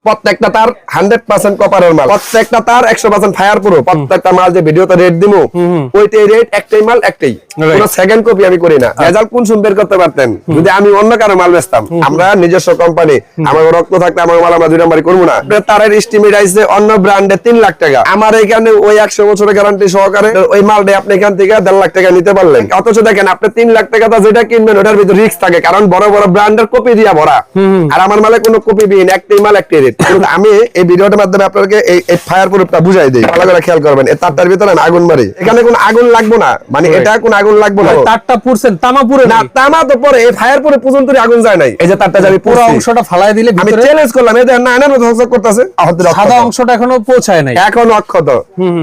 প্রত্যেকটা তার 100% কপারের মাল, প্রত্যেকটা তার 100% ফায়ার প্রুফ। প্রত্যেকটা মাল যে ভিডিওতে রেট দিমু ওইটাই রেট, একটাই মাল একটাই, কোনো সেকেন্ড কপি আমি করি না। ভেজাল কোন শুন বের করতে পারতেন যদি আমি অন্য কারো মাল বেচতাম। আমরা নিজস্ব কোম্পানি, আমার রক্ত থাকতে আমার মাল আমরা 2 নাম্বারই করব না। তারের এস্টিমেট আইছে অন্য ব্র্যান্ডে 3 লাখ টাকা, আমার এখানে ওই 100 বছরের গ্যারান্টি সহকারে ওই মালটা আপনি এখান থেকে 1.5 লাখ টাকা নিতে পারলেন। অথচ দেখেন আপনি 3 লাখ টাকা যেটা কিনবেন ওটার ভিতর রিস্ক থাকে, কারণ বড় বড় ব্র্যান্ডের কপি দিয়া ভরা। আর আমার মালে কোনো কপি বিহীন, একটাই মাল একটাই রেট। আমি এই ভিডিওটার মাধ্যমে আপনাদেরকে এই ফায়ার প্রুফটা বুঝাই দেই, ভালো করে খেয়াল করবেন। এই তারটার ভিতরে আমি আগুন মারি, এখানে কোনো আগুন লাগবে না, মানে এটা কোনো আগুন লাগবে না। তারটা পুরছেন, তামা পুরে না, তামা তো পরে এই ফায়ার প্রুফ পর্যন্ত আগুন যায় নাই। এই যে তারটা যাবে পুরো অংশটা ফালাই দিলে আমি চ্যালেঞ্জ করলাম, এই দেখেন না এনার মতো হকসক করতেছে, সাদা অংশটা এখনো পৌঁছায় নাই, এখন অক্ষত।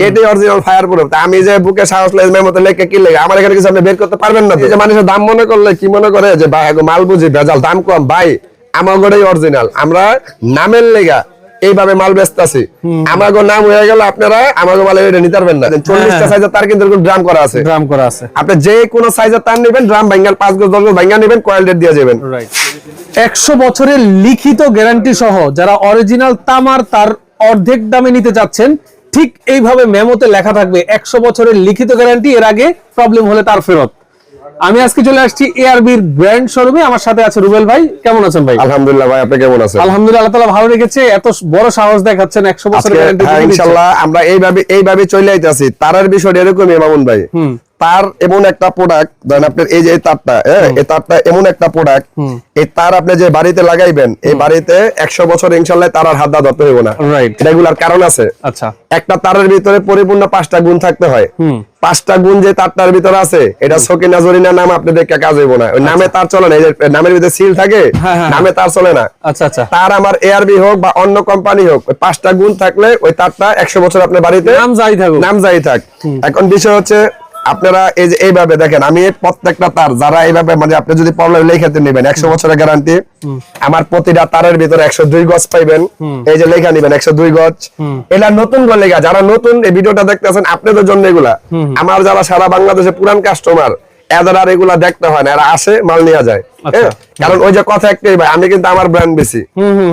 এটাই অরিজিনাল ফায়ার প্রুফ। আমি যে বুকে সাহস লাই মেমোতে লেখে কি লেগে আমার এখানে কিছু আপনি বের করতে পারবেন না। এই যে মানুষের দাম মনে করলে কি মনে করে যে ভাই মাল বুঝি ভেজাল, দাম কম। ভাই আমার গড়াই অরিজিনাল, আমরা নামের লেগা এইভাবে মাল বেচতাছি। আমাগো নাম হয়ে গেল আপনারা আমাগো মাল এটা নিতে পারবেন না। 40টা সাইজের তার কিন্তু এরকম ড্রাম করা আছে, ড্রাম করা আছে। আপনি যে কোনো সাইজের তার নেবেন, ড্রাম ভাঙ্গাল 5 গজ 10 গজ ভাঙ্গা নেবেন, কয়েল ডেট দিয়ে যাবেন। রাইট। 100 বছরের লিখিত গ্যারান্টি সহ যারা অরিজিনাল তামার তার অর্ধেক দামে নিতে চাচ্ছেন, ঠিক এইভাবে মেমোতে লেখা থাকবে 100 বছরের লিখিত গ্যারান্টি, এর আগে প্রবলেম হলে তার ফেরত। আমি আজকে চলে আসছি এআরবির ব্র্যান্ড শোরুমে, আমার সাথে আছে রুবেল ভাই। কেমন আছেন ভাই? আলহামদুলিল্লাহ ভাই, আপনি কেমন আছেন? আলহামদুলিল্লাহ, আল্লাহ তাআলা ভালো রেখেছে। এত বড় সাহস দেখাচ্ছেন 100 বছরের গ্যারান্টি। হ্যাঁ ইনশাআল্লাহ আমরা এইভাবে চলে আইতাছি। তারের বিষয়টা এরকমই মামুন ভাই। তার এমন একটা প্রোডাক্ট, ধরেন আপনার এই যে এই তারটা, এই তারটা এমন একটা প্রোডাক্ট, এই তার আপনি যে বাড়িতে লাগাইবেন, এই বাড়িতে 100 বছর ইনশাআল্লাহ তার আর হাত দা ধরতে হইব না। রাইট। রেগুলার কারণ আছে। আচ্ছা। একটা তারের ভিতরে পরিপূর্ণ 5টা গুণ থাকতে হয়। 5টা গুণ যে তারটার ভিতরে আছে, এটা সকিনা জরিনা নাম আপনি দেখে কাজ হইব না। ওই নামে তার চলে না, এই যে নামের ভিতরে সিল থাকে, নামে তার চলে না। আচ্ছা আচ্ছা। তার আমার এআরবি হোক বা অন্য কোম্পানি হোক, ওই 5টা গুণ থাকলে ওই তারটা 100 বছর আপনার বাড়িতে নাম যাই থাক। এখন বিষয় হচ্ছে আপনারা এই যে এইভাবে দেখেন, আমি প্রত্যেকটা তার যারা এইভাবে মানে আপনি যদি প্রবলেম লেখাতে নেবেন 100 বছরের গ্যারান্টি, আমার প্রতিটা তারের ভিতরে 102 গজ পাইবেন। এই যে লেখা নেবেন 102 গজ, এটা নতুন গো লেখা। যারা নতুন এই ভিডিওটা দেখতেছেন আপনাদের জন্য এগুলা। আমার যারা সারা বাংলাদেশে পুরান কাস্টমার, এদের আর এগুলা দেখতে হয় না, এরা আসে মাল নিয়ে যায়। কারণ ওই যে কথা একটাই ভাই, আমি কিন্তু আমার ব্র্যান্ড বেশি,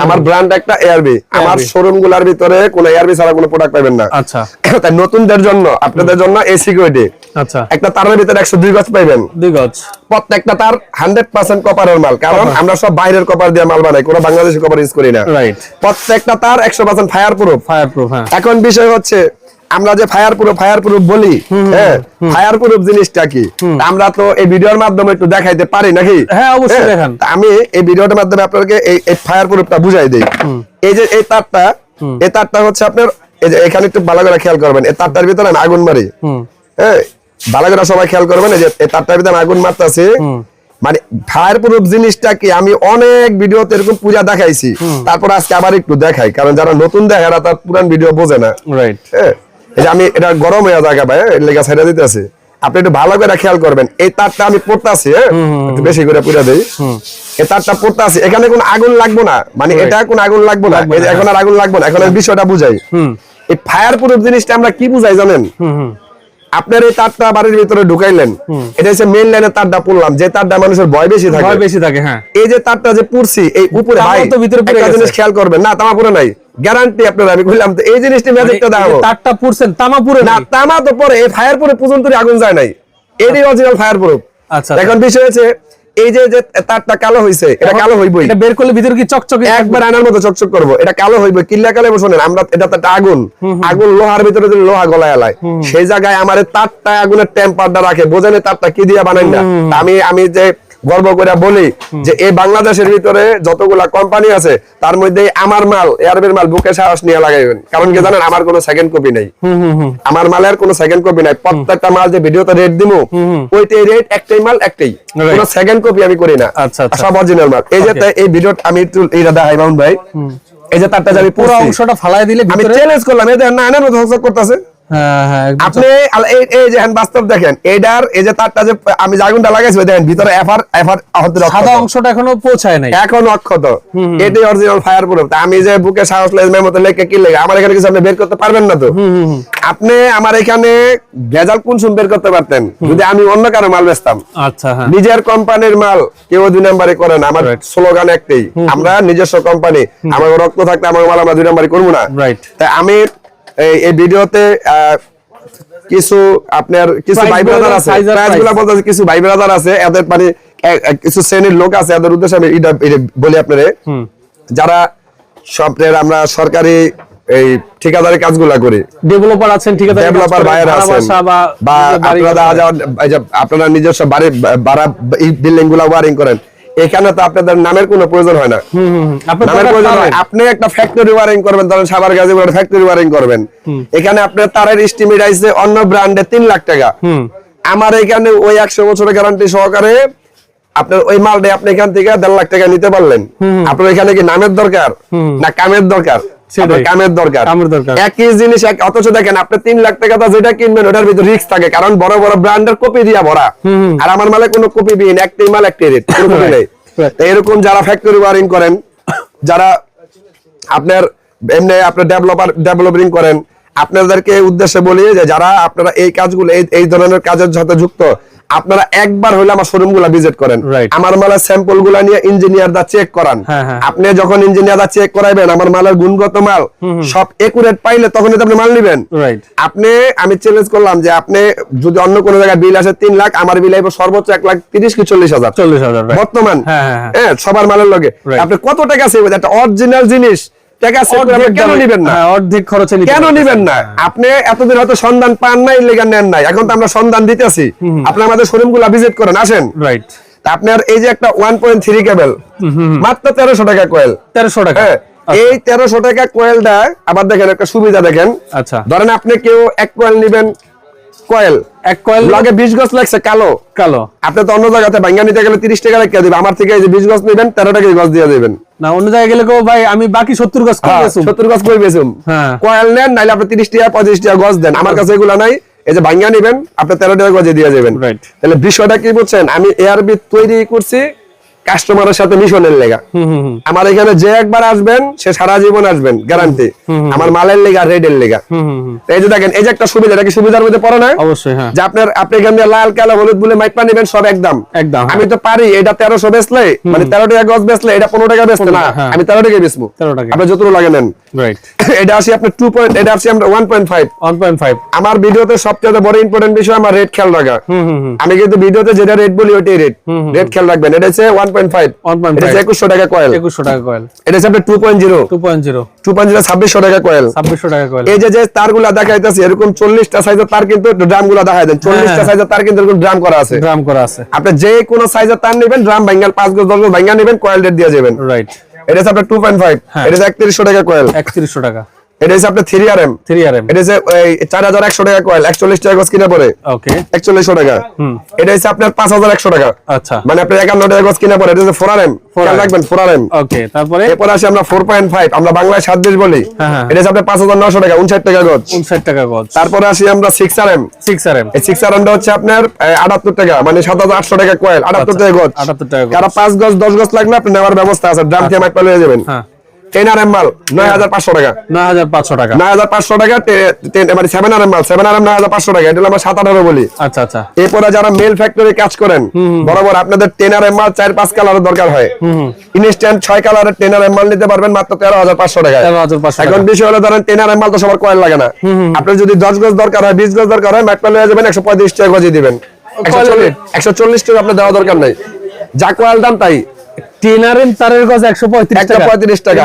আমার ব্র্যান্ড একটা এআরবি। আমার শোরুম গুলার ভিতরে কোনো এআরবি ছাড়া কোনো প্রোডাক্ট পাবেন না। আচ্ছা। তাই নতুনদের জন্য, আপনাদের জন্য এই সিকিউরিটি। আচ্ছা। একটা তারের ভিতরে 102 গজ পাইবেন, 2 গজ। প্রত্যেকটা তার 100% কপারের মাল, কারণ আমরা সব বাইরের কপার দিয়ে মাল বানাই, কোনো বাংলাদেশি কপার ইউজ করি না। রাইট। প্রত্যেকটা তার 100% ফায়ার প্রুফ। Fire proof. হ্যাঁ। এখন বিষয় হচ্ছে আমরা যে ফায়ার প্রুফ বলি, হ্যাঁ ফায়ার প্রুফ জিনিসটা কি আমরা তো এই ভিডিওর মাধ্যমে একটু দেখাইতে পারি নাকি? হ্যাঁ অবশ্যই দেখান। আমি এই ভিডিওটার মাধ্যমে আপনাদেরকে এই ফায়ার প্রুফটা বুঝাই দেই। এই যে এই তারটা হচ্ছে আপনার, এই যে এখানে একটু ভালো করে খেয়াল করবেন, এই তারটার ভিতরে আমি আগুন মারি। হ্যাঁ ভালো করে সবাই খেয়াল করবেন, এই যে এই তারটার ভিতরে আমি আগুন মারতেছি। মানে ফায়ার প্রুফ জিনিসটা কি আমি অনেক ভিডিওতে এরকম পূজা দেখাইছি, তারপর আজকে আবার একটু দেখাই, কারণ যারা নতুন দেখে এরা তার পুরান ভিডিও বোঝে না। রাইট। হ্যাঁ এই যে আমি এটা গরম হয়ে জায়গা ভাই, এর লেগে ছেড়ে দিতেছি, আপনি একটু ভালো করে খেয়াল করবেন। এই তারটা আমি পড়তাছি, হ্যাঁ একটু বেশি করে পুরা দেই। এই তারটা পড়তাছি, এখানে কোনো আগুন লাগবে না, মানে এটা কোনো আগুন লাগবে না, এই যে এখন আর আগুন লাগবে না। এখন আমি বিষয়টা বুঝাই। এই ফায়ার প্রুফ জিনিসটা আমরা কি বুঝাই জানেন? আপনার এই তারটা বাড়ির ভিতরে ঢুকাইলেন, এটা হচ্ছে মেইন লাইনের তারটা পড়লাম, যে তারটা মানুষের ভয় বেশি থাকে। হ্যাঁ। এই যে তারটা যে পুরছি এই উপরে, ভাই একটা জিনিস খেয়াল করবেন, না তামা পুরে নাই, গ্যারান্টি আপনারা আমি কইলাম তো এই জিনিসটা ম্যাজিকটা দাও। তারটা পুরছেন, তামা পুরে না, তামা তো পরে এই ফায়ার প্রুফ পর্যন্ত আগুন যায় নাই, এটাই অরিজিনাল ফায়ার প্রুফ। আচ্ছা। এখন বিষয় হচ্ছে এই যে তারটা কালো হইছে, এটা কালো হইবই, এটা বের করলে ভিতরে কি চকচকে একবার আয়নার মতো চকচক করবো, এটা কালো হইবে। কিল্লা কালো শুনেন, আমরা এটা তো একটা আগুন, লোহার ভিতরে যদি লোহা গলায় এলায়, সেই জায়গায় আমার তারটা আগুনের টেম্পারটা রাখে, বোঝেন তারটা কি দিয়ে বানাই না। আমি যে গর্ব করে বলি যে এই বাংলাদেশের ভিতরে যতগুলা কোম্পানি আছে তার মধ্যে আমার মাল, এআরবির মাল বুকে সাহস নিয়ে লাগাইবেন। কারণ কি জানেন, আমার কোনো সেকেন্ড কপি নাই, আমার মালের কোনো সেকেন্ড কপি নাই। প্রত্যেকটা মাল যে ভিডিওতে রেট দিমু ওইটাই রেট, একটাই মাল একটাই, কোনো সেকেন্ড কপি আমি করি না। সব অরিজিনাল মাল। এই যে এই ভিডিও আমি একটু এইটা দেখাই মামুন ভাই, এই যে তারটা যাবে পুরো অংশটা ফালাই দিলে আমি চ্যালেঞ্জ করলাম, এই দেখেন না এনার মতো হকসক করতেছে, হ্যাঁ একদম আপনি এই যে বাস্তব দেখেন এইটার এই যে তারটা যে আমি জাগুনটা লাগাইছি দেখেন ভিতরে এফআর সাদা অংশটা এখনো পৌঁছায় নাই, এখন অক্ষত, এটাই অরিজিনাল ফায়ার প্রুফ। আমি যে বুকে সাহস লেজমের মতো লেখে কি লেগে আমার এখানে কিছু আপনি বের করতে পারবেন না তো। আপনি আমার এখানে ভেজাল কুনসুম বের করতে পারতেন যদি আমি অন্য কারো মাল বেচতাম। আচ্ছা হ্যাঁ নিজের কোম্পানির মাল কেউ 2 নাম্বারে করে না। আমার স্লোগান একটাই, আমরা নিজস্ব কোম্পানি, আমার রক্ত থাকতে আমার মাল আমরা 2 নাম্বারে করবো না। রাইট। তাই আমি এই ভিডিওতে কিছু আপনার কিছু ভাই ব্রাদার আছে, প্রাইসগুলো বলতে কিছু ভাই ব্রাদার আছে, এদের মানে কিছু শ্রেণীর লোক আছে, এদের উদ্দেশ্যে আমি এটা বলি আপনারে, যারা সবটার আমরা সরকারি এই ঠিকাদারি কাজগুলা করি, ডেভেলপার আছেন, ঠিকাদার ডেভেলপার বাইরে আছেন, বা আপনারা নিজস্ব বাড়ি ভাড়া এই বিল্ডিং গুলা ওয়ারিং করেন, এখানে তো আপনাদের নামের কোনো প্রয়োজন হয় না। নামের প্রয়োজন হয়, আপনি একটা ফ্যাক্টরি ওয়ারিং করবেন, ধরেন সাভার গাজীপুর ফ্যাক্টরি ওয়ারিং করবেন, এখানে আপনার তারের এস্টিমেট আইছে অন্য ব্র্যান্ডে 3 লাখ টাকা। আমার এখানে ওই 100 বছরের গ্যারান্টি সহকারে আপনার ওই মালটা আপনি এখান থেকে 1.5 লাখ টাকা নিতে পারলেন। আপনার এখানে কি নামের দরকার না কামের দরকার? কামের দরকার। একই জিনিস, অথচ দেখেন আপনি 3 লাখ টাকা যেটা কিনবেন ওটার ভিতরে রিস্ক থাকে, কারণ বড় বড় ব্র্যান্ডের কপি দিয়া ভরা, আর আমার মালে কোনো কপি বিহীন, একটাই মাল একটাই রেট, কোনো কপি নেই। এরকম যারা ফ্যাক্টরি ওয়ারিং করেন, যারা আপনার এমনি আপনার ডেভেলপিং করেন, আপনাদেরকে উদ্দেশ্যে বলি যে যারা আপনারা এই কাজগুলো এই ধরনের কাজের সাথে যুক্ত, আপনারা একবার হইলে আমার শোরুম গুলা ভিজিট করেন, আমার মালের স্যাম্পল গুলা নিয়ে ইঞ্জিনিয়ার দা চেক করান। আপনি যখন ইঞ্জিনিয়ার দা চেক করাইবেন আমার মালের গুণগত মাল সব একুরেট পাইলে তখনই তো আপনি মাল নিবেন। আপনি আমি চ্যালেঞ্জ করলাম যে আপনি যদি অন্য কোনো জায়গায় বিল আসে 3 লাখ, আমার বিল আইবো সর্বোচ্চ 1,30,000 কি 40,000 বর্তমান। হ্যাঁ সবার মালের লগে আপনি কত টাকা সেভ, একটা অরিজিনাল জিনিস টাকা সেভ করে কেন নিবেন না? অর্ধেক খরচে কেন নিবেন না? আপনি এতদিন হয়তো সন্ধান পান নাই, লেগা নেন নাই, এখন তো আমরা সন্ধান দিতেছি। আপনি আমাদের শোরুম গুলা ভিজিট করেন, আসেন। রাইট। আপনার এই যে একটা 1.3 কেবল মাত্র 1300 টাকা কয়েল, 1300 টাকা। এই 1300 টাকা কয়েলটা আবার দেখেন একটা সুবিধা দেখেন। আচ্ছা ধরেন আপনি কেউ এক কয়েল নিবেন, কয়েল এক কয়েল লগে 20 গজ লাগছে কালো কালো, আপনি তো অন্য জায়গাতে ভাঙা নিতে গেলে 30 টাকা রেখে দিবেন, আমার থেকে এই যে 20 গজ নেবেন 13 টাকা গজ দিয়ে দিবেন না। অন্য জায়গায় গেলে কেউ ভাই আমি বাকি 70 গজ করে বেচুম, 70 গজ করে বেচুম। কয়েল নেন, নাইলে আপনি 30 টাকা 35 টাকা গজ দেন, আমার কাছে এগুলা নাই। এই যে ভাঙা নিবেন আপনি 13 টাকা গজে দিয়ে যাবেন। তাহলে বিষয়টা কি বুঝছেন? আমি এআরবি তৈরি করছি কাস্টমারের সাথে মিশনের লেগা। আমার এখানে যে একবার আসবেন সে সারা জীবন আসবেন, গ্যারান্টি। আমার মালের লেগা, রেডের লেগা। এই যে দেখেন এই যে একটা সুবিধা, এটা কি সুবিধার মধ্যে পড়ে না? অবশ্যই হ্যাঁ। যে আপনি এখানে লাল কালো হলুদ বলে মাইপা নেবেন সব একদম। আমি তো পারি এটা 1300 বেচলে মানে 13 টাকা গজ বেচলে এটা 15 টাকা বেচতে না, আমি 13 টাকা বেচবো, 13 টাকা আপনি যতটুকু লাগে নেন। রাইট। এটা আসি আপনি 2 পয়েন্ট, এটা আসি আমরা 1.5। আমার ভিডিওতে সবচেয়ে বড় ইম্পর্টেন্ট বিষয় আমার রেট খেয়াল রাখা। আমি কিন্তু ভিডিওতে যেটা রেট বলি ওইটাই রেট, রেট খেয়াল রাখবেন। এটা হচ্ছে 1.5, এটা 2100 টাকা কয়েল, 2100 টাকা কয়েল। এটা হচ্ছে 2.0, 2600 টাকা কয়েল, 2600 টাকা কয়েল। এই যে তারগুলা দেখাইতেছি এরকম 40টা সাইজের তার, কিন্তু ড্রামগুলা দেখাই দেন, 40টা সাইজের তার কিন্তু এরকম ড্রাম করা আছে, আপনি যে কোনো সাইজের তার নেবেন, ড্রাম ভাঙাল 5 গজ 10 গজ ভাঙা নেবেন, কয়েল রেট দিয়ে যাবেন। রাইট। এটা হচ্ছে আপনার 2.5, এটা হচ্ছে 3100 টাকা কয়েল, 3100 টাকা। এটা হচ্ছে আপনার 3RM, এটা হচ্ছে 4100 টাকা কয়েল, 41 টাকা গজ কিনা পড়ে, ওকে 4100 টাকা। এটা হচ্ছে আপনার 5100 টাকা, আচ্ছা মানে আপনার 51 টাকা গজ কিনা পড়ে। এটা হচ্ছে 4RM, খেয়াল রাখবেন 4RM, ওকে। তারপরে এরপর আসি আমরা 4.5, আমরা বাংলায় 7 দেশ বলি। এটা হচ্ছে আপনার 5900 টাকা, 59 টাকা গজ, 59 টাকা গজ। তারপরে আসি আমরা 6RM, এই 6RM টা হচ্ছে আপনার 78 টাকা, মানে 7800 টাকা কয়েল, 78 টাকা গজ, 78 টাকা গজ। কারণ 5 গজ 10 গজ লাগলে আপনি নেওয়ার ব্যবস্থা আছে, ড্রাম দিয়ে মাইপা লয়ে যাবেন। 10RM মাল 9500 টাকা, 9500 টাকা, 9500 টাকা। মানে 7RM মাল, 7RM 9500 টাকা, এটা আমরা 7-18 বলি। আচ্ছা আচ্ছা। এরপরে যারা মেল ফ্যাক্টরি কাজ করেন, বরাবর আপনাদের 10RM মাল 4-5 কালারের দরকার হয়, ইনস্ট্যান্ট 6 কালারের 10RM মাল নিতে পারবেন মাত্র 13500 টাকা। এখন বিষয় হলো ধরেন 10RM মাল তো সবার কয়েল লাগে না, আপনার যদি 10 গজ দরকার হয়, 20 গজ দরকার হয়, মাইপা লয়ে যাবেন, 135 টাকা গজই দিবেন, 140 টাকা আপনার দেওয়া দরকার নাই, যা কয়েল দাম তাই। 10RM তারের গজ 135 টাকা,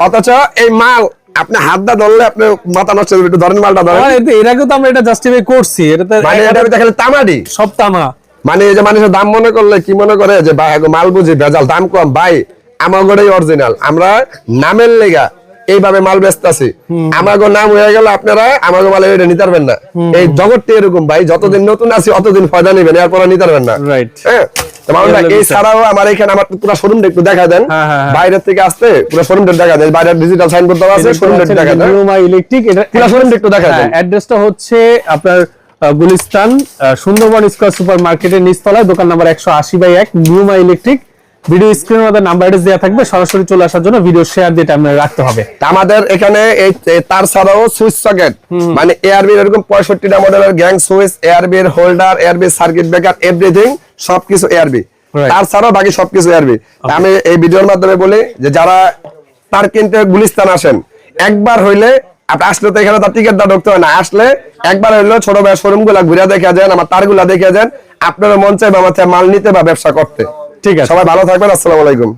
অথচ এই মাল আপনি হাত দা ধরলে আপনি মাথা নষ্ট হবে। একটু ধরেন মালটা ধরেন, এর আগে তো আমরা এটা জাস্টিফাই করছি, এটাতে মানে এটা দেখালে তামাডি সব তামা, মানে এই যে মানুষের দাম মনে করলে কি মনে করে যে ভাই মাল বুঝি ভেজাল, দাম কম, ভাই আমাগোটাই অরিজিনাল, আমরা নামের লেগা এইভাবে মাল বেচতাছি, আমাগো নাম হয়ে গেল আপনারা আমাগো মাল এটা নিতে পারবেন না। এই জগৎটি এরকম ভাই, যতদিন নতুন আছি অতদিন ফায়দা নেবেন, এরপর নিতে পারবেন না। রাইট। হ্যাঁ, এই ছাড়াও আমার এখানে আমার পুরো শোরুমটা একটু দেখা দেন, বাইরে থেকে আসতে পুরো শোরুমটা দেখা দেন, বাইরে ডিজিটাল সাইনবোর্ড দেওয়া আছে, শোরুমটা দেখা দেন, নিউমা ইলেকট্রিক। এটা পুরো শোরুমটা একটু দেখা দেন। অ্যাড্রেসটা হচ্ছে আপনার গুলিস্তান সুন্দরবন স্কয়ার সুপার মার্কেটের নিচতলায়, দোকান নাম্বার 180/1, নিউমা ইলেকট্রিক। ভিডিও স্ক্রিনে আমাদের নাম্বার অ্যাড্রেস দেওয়া থাকবে, সরাসরি চলে আসার জন্য ভিডিও শেয়ার দিয়ে টাইম রাখতে হবে। আমাদের এখানে এই তার ছাড়াও সুইচ সকেট, মানে এআরবি এরকম 65টা মডেলের গ্যাং সুইচ, এআরবি এর holder, ARB circuit breaker, everything সবকিছু এআরবি, তার ছাড়াও বাকি সবকিছু এআরবি। আমি এই ভিডিওর মাধ্যমে বলি যে যারা তার কিনতে গুলিস্তান আসেন, একবার হইলে আপনি আসলে তো এখানে তার টিকিটটা ঢুকতে হয় না, আসলে একবার হইলে ছোট ভাই শোরুম গুলা ঘুরে দেখে যান, আমার তারগুলা দেখে যান, আপনারা মন চাইবে আমার থেকে মাল নিতে বা ব্যবসা করতে। ঠিক আছে, সবাই ভালো থাকবেন, আসসালামু আলাইকুম।